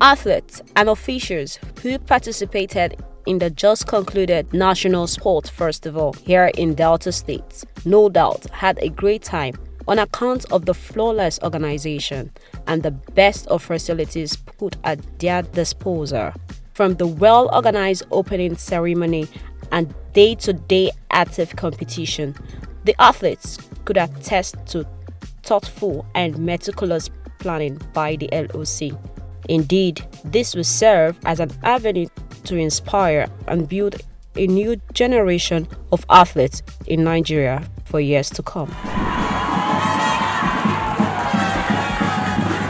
Athletes and officials who participated in the just concluded National Sports Festival here in Delta State no doubt had a great time on account of the flawless organization and the best of facilities put at their disposal. From the well-organized opening ceremony and day-to-day active competition, the athletes could attest to thoughtful and meticulous planning by the LOC. Indeed, this will serve as an avenue to inspire and build a new generation of athletes in Nigeria for years to come.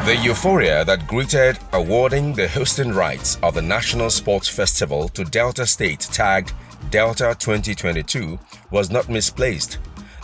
The euphoria that greeted awarding the hosting rights of the National Sports Festival to Delta State, tagged Delta 2022, was not misplaced.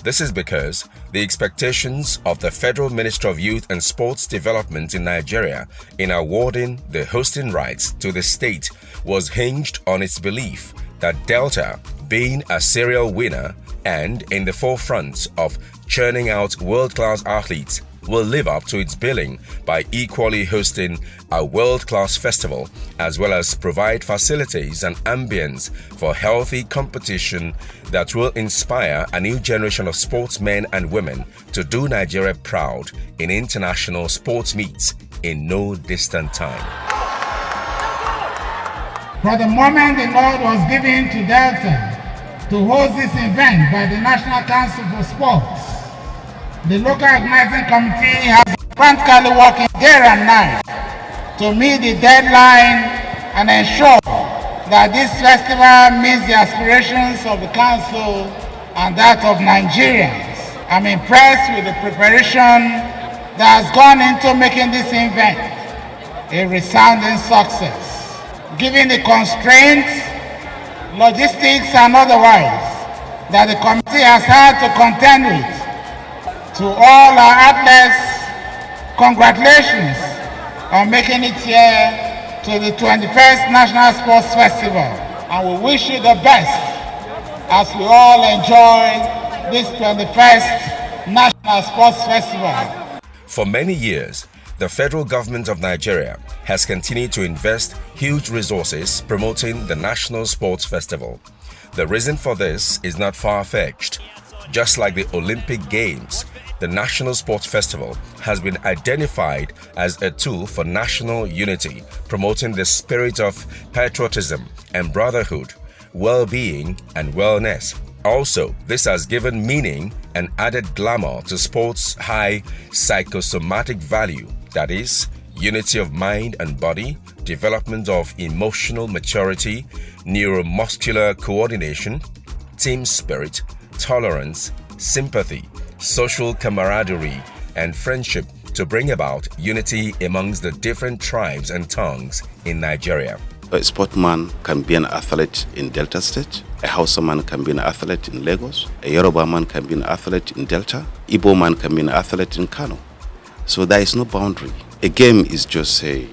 This is because the expectations of the Federal Ministry of Youth and Sports Development in Nigeria in awarding the hosting rights to the state was hinged on its belief that Delta, being a serial winner and in the forefront of churning out world-class athletes, will live up to its billing by equally hosting a world-class festival as well as provide facilities and ambience for healthy competition that will inspire a new generation of sportsmen and women to do Nigeria proud in international sports meets in no distant time. For the moment the nod was given to Delta to host this event by the National Council for Sports, the local organizing committee has been frantically working day and night to meet the deadline and ensure that this festival meets the aspirations of the council and that of Nigerians. I'm impressed with the preparation that has gone into making this event a resounding success. Given the constraints, logistics and otherwise that the committee has had to contend with, to all our athletes, congratulations on making it here to the 21st National Sports Festival. And we wish you the best as we all enjoy this 21st National Sports Festival. For many years, the federal government of Nigeria has continued to invest huge resources promoting the National Sports Festival. The reason for this is not far-fetched. Just like the Olympic Games, the National Sports Festival has been identified as a tool for national unity, promoting the spirit of patriotism and brotherhood, well-being and wellness. Also, this has given meaning and added glamour to sports' high psychosomatic value, that is, unity of mind and body, development of emotional maturity, neuromuscular coordination, team spirit, tolerance, sympathy, social camaraderie, and friendship to bring about unity amongst the different tribes and tongues in Nigeria. A sportman can be an athlete in Delta State, a Hausa man can be an athlete in Lagos, a Yoruba man can be an athlete in Delta, Igbo man can be an athlete in Kano. So there is no boundary. A game is just a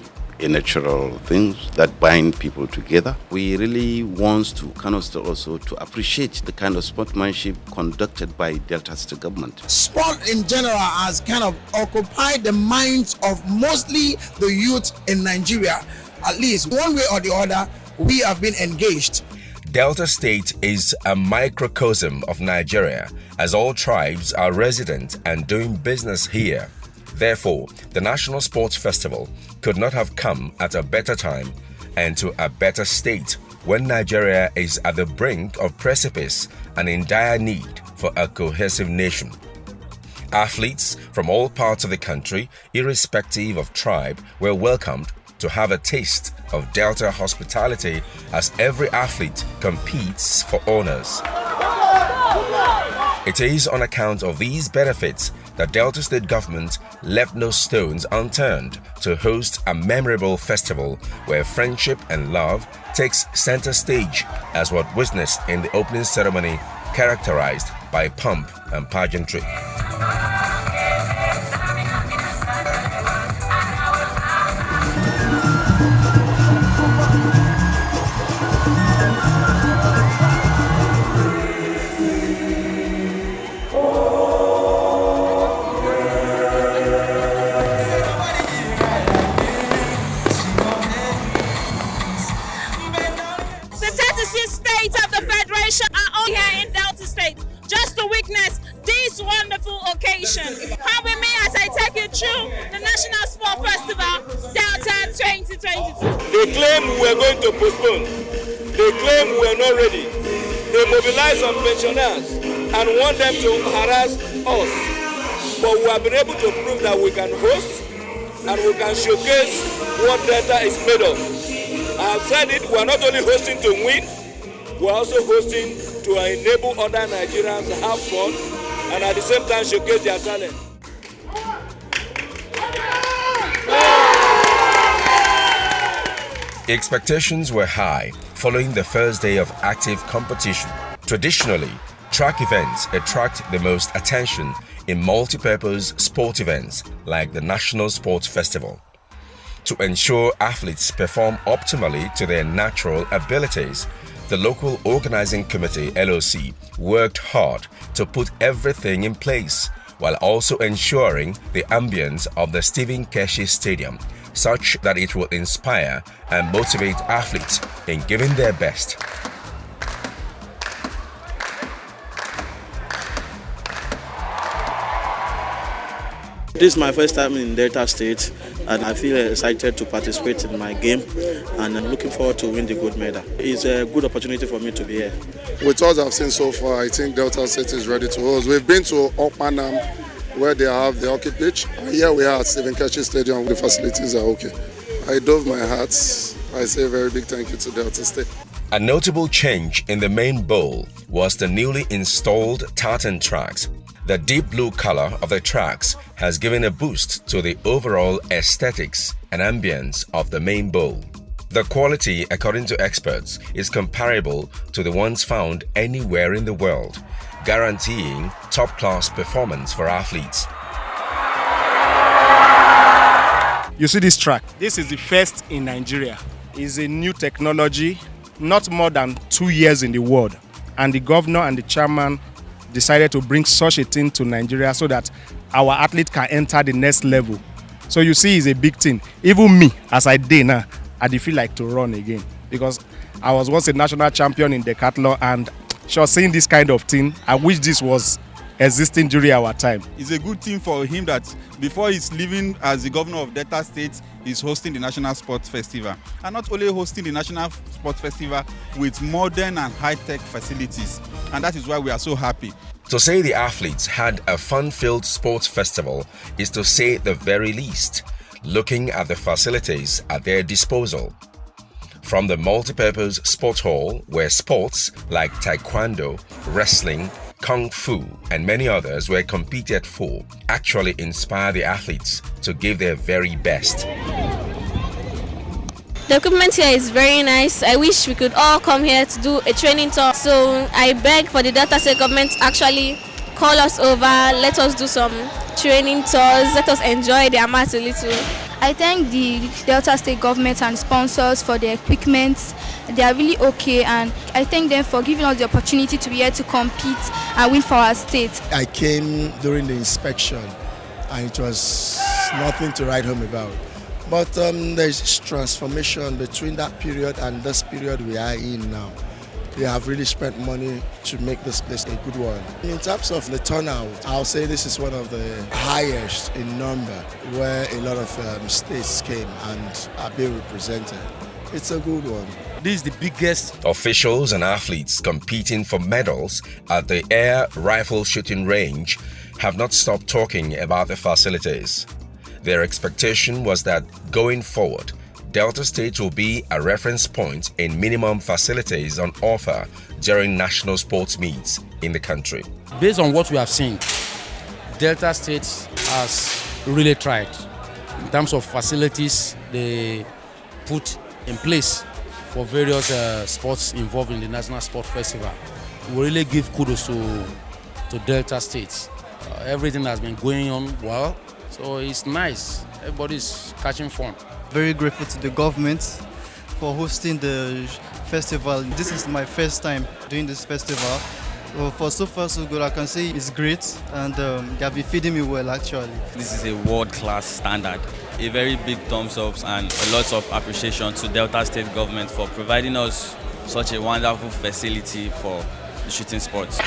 natural thing that bind people together. We really want to also to appreciate the kind of sportsmanship conducted by Delta State government. Sport in general has kind of occupied the minds of mostly the youth in Nigeria. At least one way or the other, we have been engaged. Delta State is a microcosm of Nigeria, as all tribes are resident and doing business here. Therefore, the National Sports Festival could not have come at a better time and to a better state when Nigeria is at the brink of precipice and in dire need for a cohesive nation. Athletes from all parts of the country, irrespective of tribe, were welcomed to have a taste of Delta hospitality as every athlete competes for honors. It is on account of these benefits that Delta State government left no stones unturned to host a memorable festival where friendship and love takes center stage, as what witnessed in the opening ceremony characterized by pomp and pageantry. states of the Federation are all here in Delta State just to witness this wonderful occasion. Come with me as I take you through the National Sport Festival Delta 2022. They claim we were going to postpone. They claim we were not ready. They mobilize some pensioners and want them to harass us. But we have been able to prove that we can host and we can showcase what Delta is made of. I have said it, we are not only hosting to win, we are also hosting to enable other Nigerians to have fun and at the same time showcase their talent. Expectations were high following the first day of active competition. Traditionally, track events attract the most attention in multi-purpose sport events like the National Sports Festival. To ensure athletes perform optimally to their natural abilities, the local organizing committee, LOC, worked hard to put everything in place while also ensuring the ambience of the Stephen Keshi Stadium such that it will inspire and motivate athletes in giving their best. This is my first time in Delta State and I feel excited to participate in my game and I'm looking forward to win the gold medal. It's a good opportunity for me to be here. With what I've seen so far, I think Delta State is ready to host. We've been to Okpanam where they have the hockey pitch. Here we are at Stephen Keshi Stadium. The facilities are okay. I dove my hat. I say a very big thank you to Delta State. A notable change in the main bowl was the newly installed tartan tracks. The deep blue color of the tracks has given a boost to the overall aesthetics and ambience of the main bowl. The quality, according to experts, is comparable to the ones found anywhere in the world, guaranteeing top-class performance for athletes. You see this track? This is the first in Nigeria. It's a new technology, not more than 2 years in the world. And the governor and the chairman decided to bring such a thing to Nigeria so that our athlete can enter the next level. So you see, it's a big thing. Even me, as I did now, I did feel like to run again because I was once a national champion in decathlon and sure, seeing this kind of thing, I wish this was existing during our time. It's a good thing for him that before he's leaving as the governor of Delta State, he's hosting the National Sports Festival. And not only hosting the National Sports Festival with modern and high-tech facilities. And that is why we are so happy. To say the athletes had a fun-filled sports festival is to say the very least, looking at the facilities at their disposal. From the multi-purpose sport hall where sports like taekwondo, wrestling, kung fu and many others were competed for actually inspire the athletes to give their very best. The equipment here is very nice. I wish we could all come here to do a training tour. So I beg for the Delta State government to actually call us over, let us do some training tours, let us enjoy the amount a little. I thank the Delta State government and sponsors for their equipment. They are really okay and I thank them for giving us the opportunity to be here to compete and win for our state. I came during the inspection and it was nothing to write home about. But there's transformation between that period and this period we are in now. We have really spent money to make this place a good one. In terms of the turnout, I'll say this is one of the highest in number where a lot of states came and are being represented. It's a good one. This is the biggest. Officials and athletes competing for medals at the air rifle shooting range have not stopped talking about the facilities. Their expectation was that going forward, Delta State will be a reference point in minimum facilities on offer during national sports meets in the country. Based on what we have seen, Delta State has really tried. In terms of facilities they put in place for various sports involved in the National Sports Festival. We really give kudos to Delta State. Everything has been going on well, so it's nice. Everybody's catching fun. Very grateful to the government for hosting the festival. This is my first time doing this festival. For so far so good, I can say it's great and they have been feeding me well actually. This is a world-class standard. A very big thumbs up and a lot of appreciation to Delta State government for providing us such a wonderful facility for the shooting sports.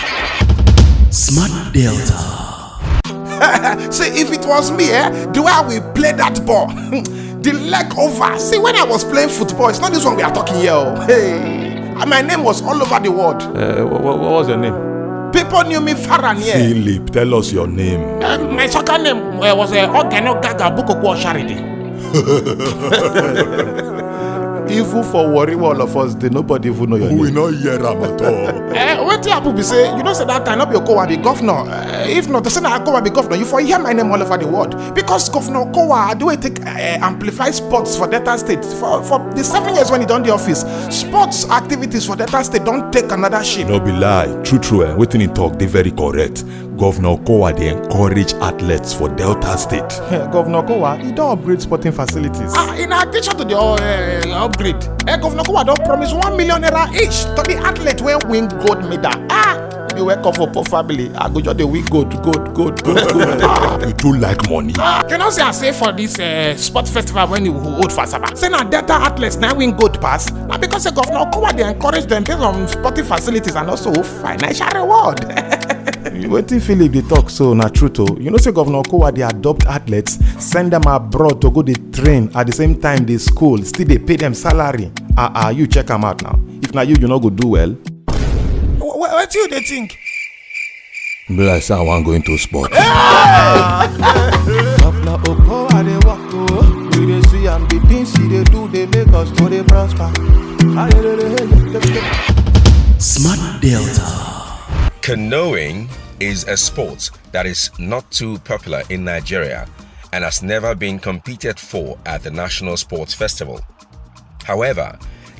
Smart Delta. See, if it was me, the way I will play that ball, the leg over. See, when I was playing football, it's not this one we are talking here. Hey, my name was all over the world. What was your name? People knew me far and near. Philip, tell us your name. My second name was Ogeno Gaga Bukoko Sharidi. Even for worry, all of us, nobody even know your name. We not hear am at all. What people be say? You know, say that time not be Okowa be governor. If not, to say that Okowa be governor, you for hear my name all over the world. Because Governor Okowa do take amplify sports for Delta State for the 7 years when he done the office. Sports activities for Delta State don't take another shape. No be lie, true. Waiting in talk, they very correct. Governor Okowa they encourage athletes for Delta State. Governor Okowa, he don't upgrade sporting facilities. In addition to the upgrade, Governor Okowa don't promise 1 million naira each to the athlete when win gold medal. You wake up for poor family. I go just the win gold. You too like money. Can I say I say for this sports festival when you hold for Sabah? Say now Delta athletes now win gold pass. Now because the Governor Okowa they encourage them based on sporting facilities and also financial reward. Wetin Philip dey talk so na true too. You know say Governor Okowa dey adopt athletes, send them abroad to go dey train at the same time dey school, still dey pay them salary. You check am out now. If na you no go do well. What you dey think? Be like say I wan go into sport. Governor Okowa dey walk o, we dey see am the things he dey do dey make us to dey prosper. Smart Delta. Canoeing is a sport that is not too popular in Nigeria and has never been competed for at the National Sports Festival. However,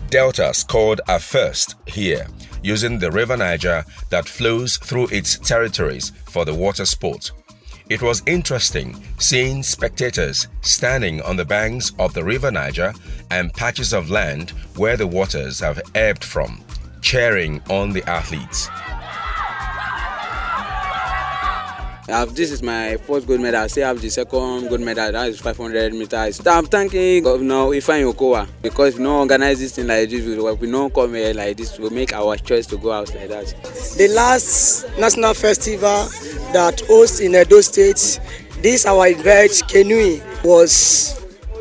Delta scored a first here using the River Niger that flows through its territories for the water sport. It was interesting seeing spectators standing on the banks of the River Niger and patches of land where the waters have ebbed from, cheering on the athletes. This is my first gold medal. I still have the second gold medal, that is 500 meters. So I'm thanking Governor Ifeanyi Okowa because if we don't organize this thing like this, if we don't come here like this, we'll make our choice to go out like that. The last national festival that hosts in Edo State, this our event, canoeing, was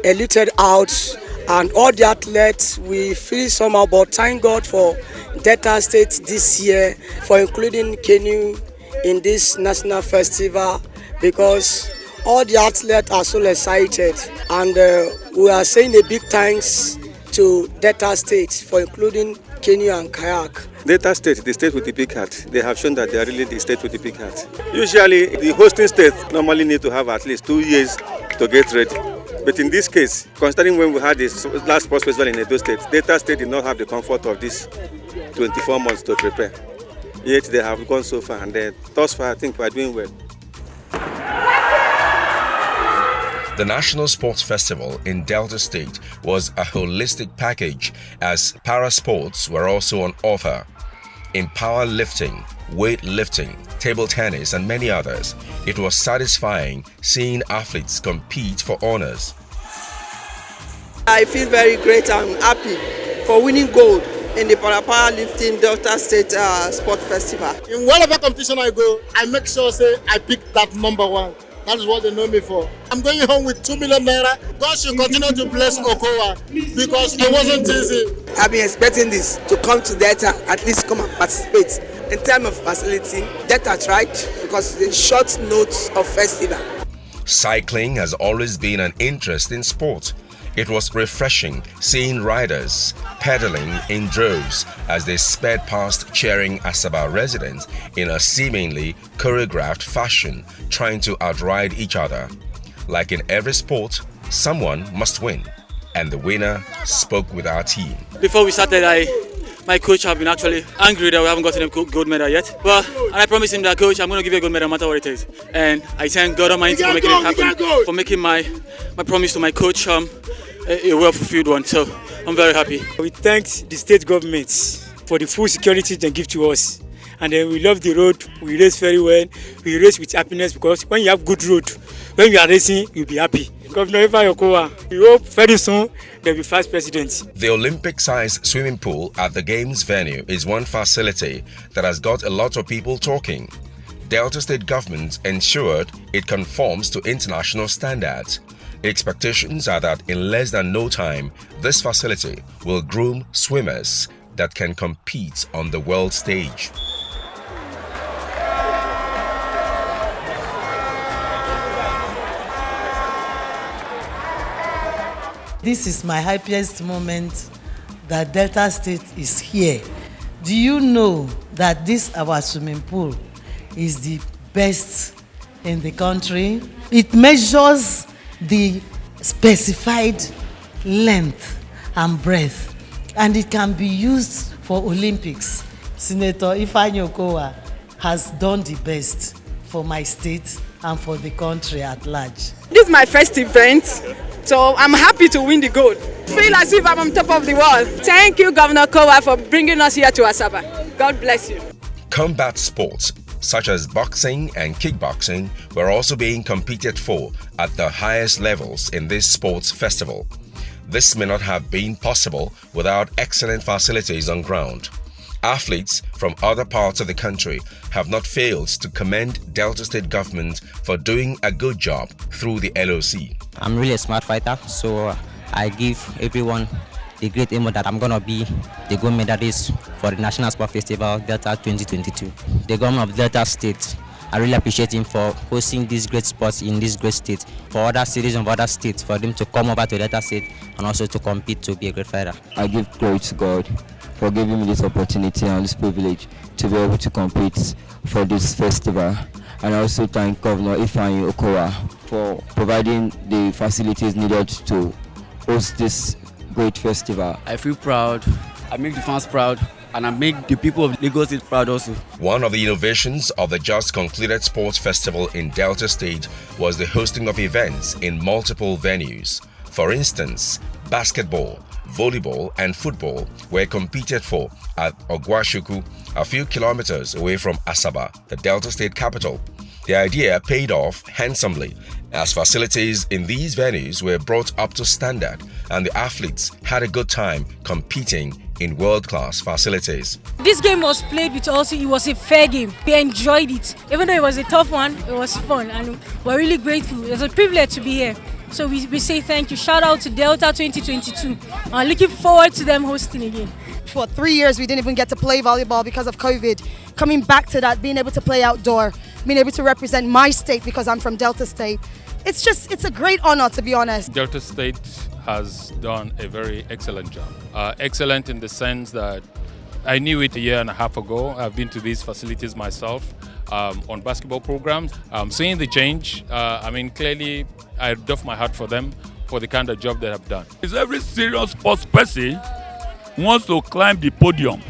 eluted out, and all the athletes, we feel somehow, but thank God for Delta State this year for including canoe in this national festival, because all the athletes are so excited, and we are saying a big thanks to Delta State for including canoe and kayak. Delta State, the state with the big heart, they have shown that they are really the state with the big heart. Usually, the hosting state normally need to have at least 2 years to get ready. But in this case, considering when we had this last sports festival in Edo State, Delta State did not have the comfort of this 24 months to prepare. Yet they have gone so far, and thus far I think we are doing well. The National Sports Festival in Delta State was a holistic package as para-sports were also on offer. In powerlifting, weightlifting, table tennis and many others, it was satisfying seeing athletes compete for honors. I feel very great and happy for winning gold in the powerlifting Delta State Sport Festival. In whatever competition I go, I make sure I pick that number one. That is what they know me for. I'm going home with 2 million naira. God should continue to bless Okowa because it wasn't easy. I've been expecting this to come to Delta, at least come and participate. In terms of facility, Delta tried because it's a short note of festival. Cycling has always been an interest in sport. It was refreshing seeing riders pedaling in droves as they sped past cheering Asaba residents in a seemingly choreographed fashion, trying to outride each other. Like in every sport, someone must win, and the winner spoke with our team. Before we started, my coach have been actually angry that we haven't gotten a gold medal yet. But I promised him that, coach, I'm going to give you a gold medal no matter what it is. And I thank God Almighty for making it happen, for making my promise to my coach a well-fulfilled one. So I'm very happy. We thank the state government for the full security they give to us. And then we love the road, we race very well, we race with happiness, because when you have good road, when you are racing, you'll be happy. Governor Ifeanyi Okowa. We hope very soon there will be vice president. The Olympic-sized swimming pool at the Games venue is one facility that has got a lot of people talking. Delta State government ensured it conforms to international standards. Expectations are that in less than no time, this facility will groom swimmers that can compete on the world stage. This is my happiest moment that Delta State is here. Do you know that this our swimming pool is the best in the country? It measures the specified length and breadth, and it can be used for Olympics. Senator Ifeanyi Okowa has done the best for my state and for the country at large. This is my first event, so I'm happy to win the gold. Feel as if I'm on top of the world. Thank you, Governor Okowa, for bringing us here to Asaba. God bless you. Combat sports such as boxing and kickboxing were also being competed for at the highest levels in this sports festival. This may not have been possible without excellent facilities on ground. Athletes from other parts of the country have not failed to commend Delta State government for doing a good job through the LOC. I'm really a smart fighter, so I give everyone the great aim that I'm going to be the gold medalist for the National Sport Festival Delta 2022. The government of Delta State, I really appreciate him for hosting these great sports in this great state. For other cities of other states, for them to come over to Delta State and also to compete to be a great fighter. I give glory to God for giving me this opportunity and this privilege to be able to compete for this festival. And I also thank Governor Ifeanyi Okowa for providing the facilities needed to host this great festival. I feel proud, I make the fans proud, and I make the people of Lagos State proud also. One of the innovations of the just concluded sports festival in Delta State was the hosting of events in multiple venues. For instance, basketball, volleyball and football were competed for at Ogwashuku, a few kilometers away from Asaba, the Delta State capital. The idea paid off handsomely as facilities in these venues were brought up to standard and the athletes had a good time competing in world-class facilities. This game was played with us, it was a fair game. We enjoyed it. Even though it was a tough one, it was fun and we're really grateful. It's a privilege to be here. So we say thank you. Shout out to Delta 2022. I'm looking forward to them hosting again. For 3 years, we didn't even get to play volleyball because of COVID. Coming back to that, being able to play outdoor, being able to represent my state because I'm from Delta State. It's a great honor, to be honest. Delta State has done a very excellent job. Excellent in the sense that I knew it a year and a half ago. I've been to these facilities myself on basketball programs. Seeing the change, clearly I doff my hat for them for the kind of job they have done. It's every serious sports person wants to climb the podium.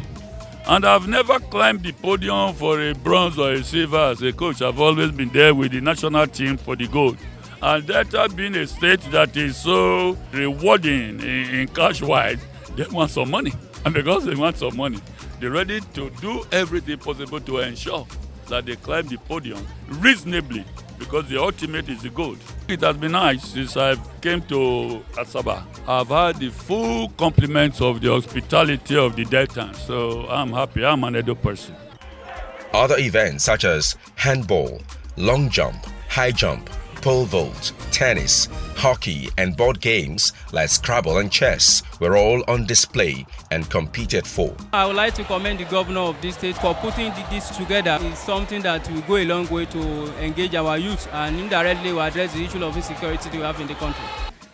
And I've never climbed the podium for a bronze or a silver as a coach. I've always been there with the national team for the gold. And Delta being a state that is so rewarding in cash-wise, they want some money. And because they want some money, they're ready to do everything possible to ensure that they climb the podium reasonably, because the ultimate is the gold. It has been nice since I came to Asaba. I've had the full compliments of the hospitality of the Deltans, so I'm happy. I'm an Edo person. Other events such as handball, long jump, high jump, pole vault, tennis, hockey and board games like Scrabble and chess were all on display and competed for. I would like to commend the governor of this state for putting this together. It's something that will go a long way to engage our youth and indirectly will address the issue of insecurity we have in the country.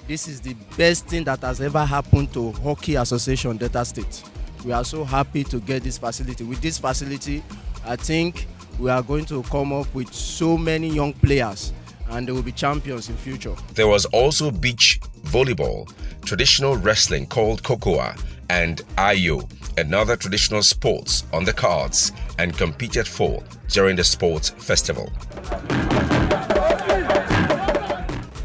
This is the best thing that has ever happened to Hockey Association Delta State. We are so happy to get this facility. With this facility, I think we are going to come up with so many young players and they will be champions in future. There was also beach volleyball, traditional wrestling called Kokoa, and Ayo, another traditional sports on the cards and competed for during the sports festival.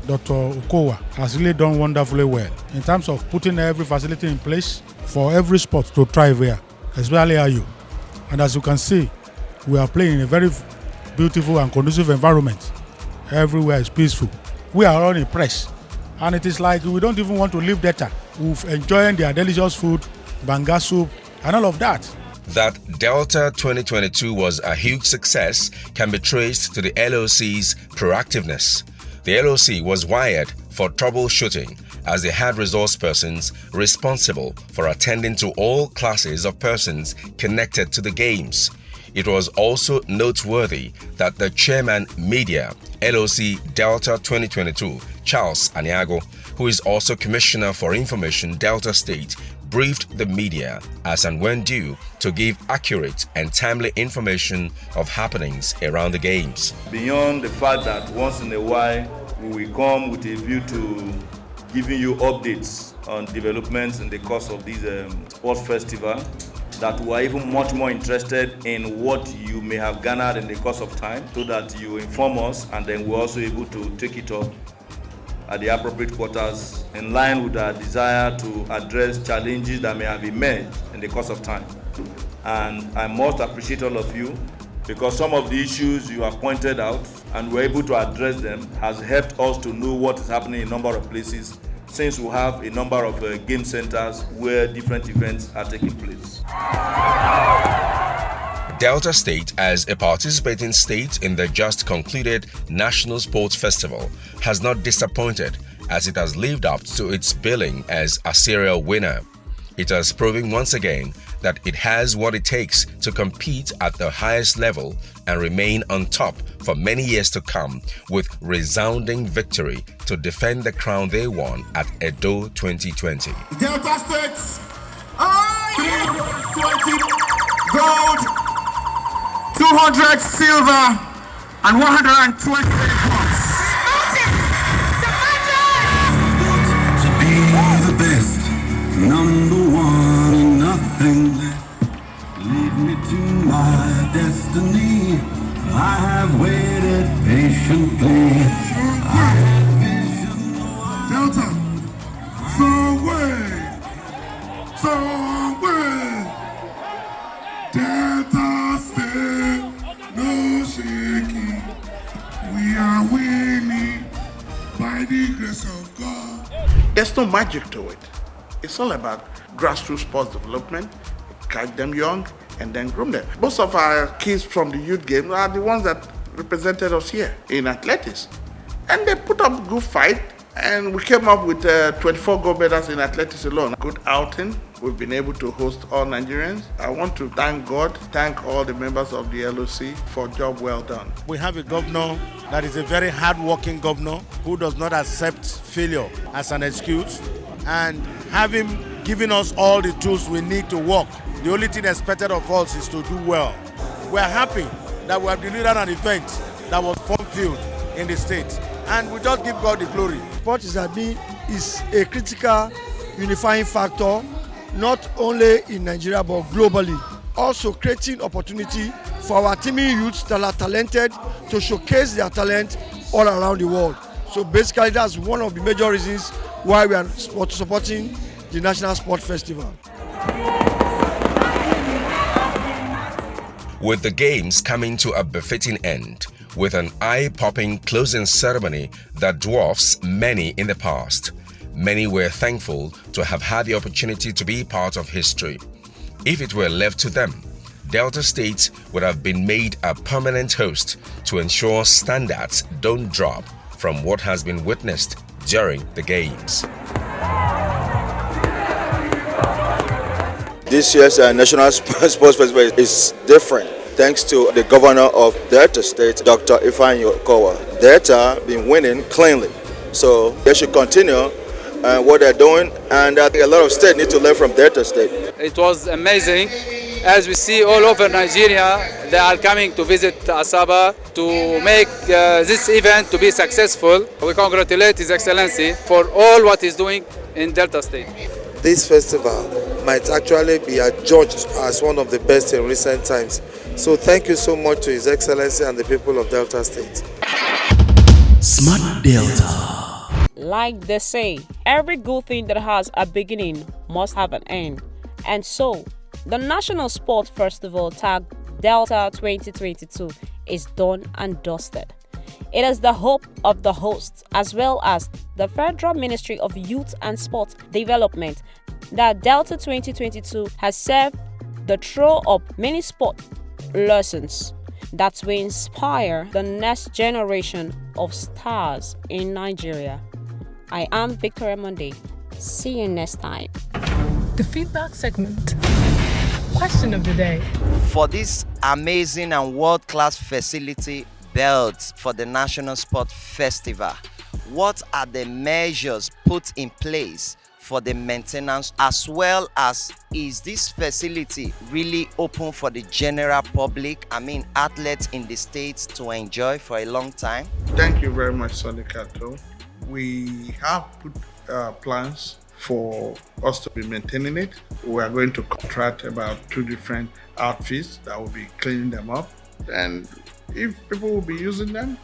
Dr. Okowa has really done wonderfully well in terms of putting every facility in place for every sport to thrive here, especially Ayo. And as you can see, we are playing in a very beautiful and conducive environment. Everywhere is peaceful. We are all impressed And it is like we don't even want to leave Delta. We've enjoying their delicious food, banga soup, and all of that. That Delta 2022 was a huge success can be traced to the LOC's proactiveness. The LOC was wired for troubleshooting as they had resource persons responsible for attending to all classes of persons connected to the games. It was also noteworthy that the chairman media, LOC Delta 2022, Charles Aniago, who is also Commissioner for Information Delta State, briefed the media as and when due to give accurate and timely information of happenings around the games. Beyond the fact that once in a while we will come with a view to giving you updates on developments in the course of this sports festival, that we are even much more interested in what you may have garnered in the course of time, so that you inform us and then we're also able to take it up at the appropriate quarters in line with our desire to address challenges that may have emerged in the course of time. And I must appreciate all of you, because some of the issues you have pointed out and we're able to address them has helped us to know what is happening in a number of places, since we have a number of game centers where different events are taking place. Delta State, as a participating state in the just concluded National Sports Festival, has not disappointed as it has lived up to its billing as a serial winner. It has proven once again that it has what it takes to compete at the highest level and remain on top for many years to come, with resounding victory to defend the crown they won at Edo 2020. Delta State, 320 gold, 200 silver, and 120 bronze. To be the best, number one and nothing less. Lead me to my destiny. I have waited patiently. I have vision. Delta, somewhere, Delta State, no shaking. We are winning by the grace of God. There's no magic to it. It's all about grassroots sports development, catch them young, and then groom them. Most of our kids from the youth game are the ones that represented us here in athletics. And they put up a good fight, and we came up with 24 gold medals in athletics alone. Good outing. We've been able to host all Nigerians. I want to thank God, thank all the members of the LOC for a job well done. We have a governor that is a very hard-working governor who does not accept failure as an excuse, and have him giving us all the tools we need to work. The only thing expected of us is to do well. We are happy that we have delivered an event that was fun-filled in the state, and we just give God the glory. Sport is a critical unifying factor, not only in Nigeria but globally. Also creating opportunity for our teaming youths that are talented to showcase their talent all around the world. So basically that's one of the major reasons why we are supporting the National Sport Festival. With the games coming to a befitting end, with an eye-popping closing ceremony that dwarfs many in the past, many were thankful to have had the opportunity to be part of history. If it were left to them, Delta State would have been made a permanent host to ensure standards don't drop from what has been witnessed during the games. This year's National Sports Festival is different thanks to the governor of Delta State, Dr. Ifeanyi Okowa. Delta been winning cleanly, so they should continue what they're doing, and I think a lot of states need to learn from Delta State. It was amazing. As we see all over Nigeria, they are coming to visit Asaba to make this event to be successful. We congratulate His Excellency for all what he's doing in Delta State. This festival might actually be adjudged as one of the best in recent times. So thank you so much to His Excellency and the people of Delta State. Smart Delta. Like they say, every good thing that has a beginning must have an end. And so, the National Sports Festival tagged Delta 2022 is done and dusted. It is the hope of the hosts, as well as the Federal Ministry of Youth and Sport Development, that Delta 2022 has served the throw up many sport lessons that will inspire the next generation of stars in Nigeria. I am Victoria Monday. See you next time. The feedback segment. Question of the day. For this amazing and world-class facility built for the National Sport Festival, what are the measures put in place for the maintenance, as well as is this facility really open for the general public, athletes in the states to enjoy for a long time? Thank you very much, Sonny Kato. We have put plans for us to be maintaining it. We are going to contract about 2 different outfits that will be cleaning them up. And if people will be using them,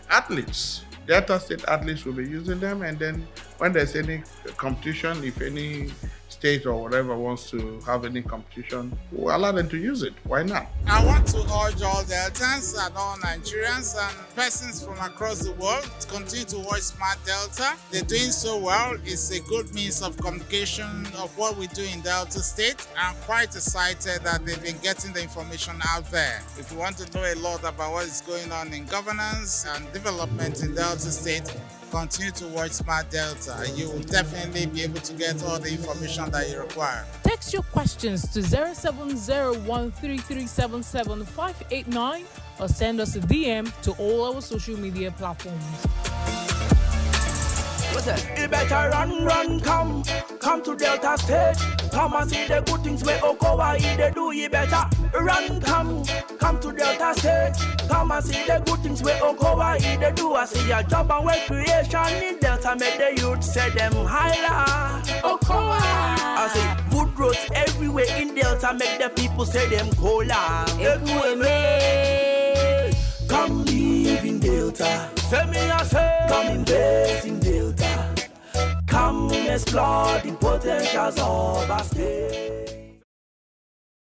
athletes. Delta State athletes will be using them, and then when there's any competition, if any state or whatever wants to have any competition, we'll allow them to use it. Why not? I want to urge all Deltans and all Nigerians and persons from across the world to continue to watch Smart Delta. They're doing so well. It's a good means of communication of what we do in Delta State. I'm quite excited that they've been getting the information out there. If you want to know a lot about what is going on in governance and development in Delta State, continue to watch Smart Delta. You will definitely be able to get all the information that you require. Text your questions to 07013377589 or send us a DM to all our social media platforms. You better run, come to Delta State. Come and see the good things where Okowa they do. You better run, come to Delta State. Come and see the good things where Okowa they do. I see your job and work creation in Delta. Make the youth say them highlight Okowa. I see good roads everywhere in Delta. Make the people say them cola. Come live in Delta. Say me I say, come invest in Delta. Come explore the potentials of our state.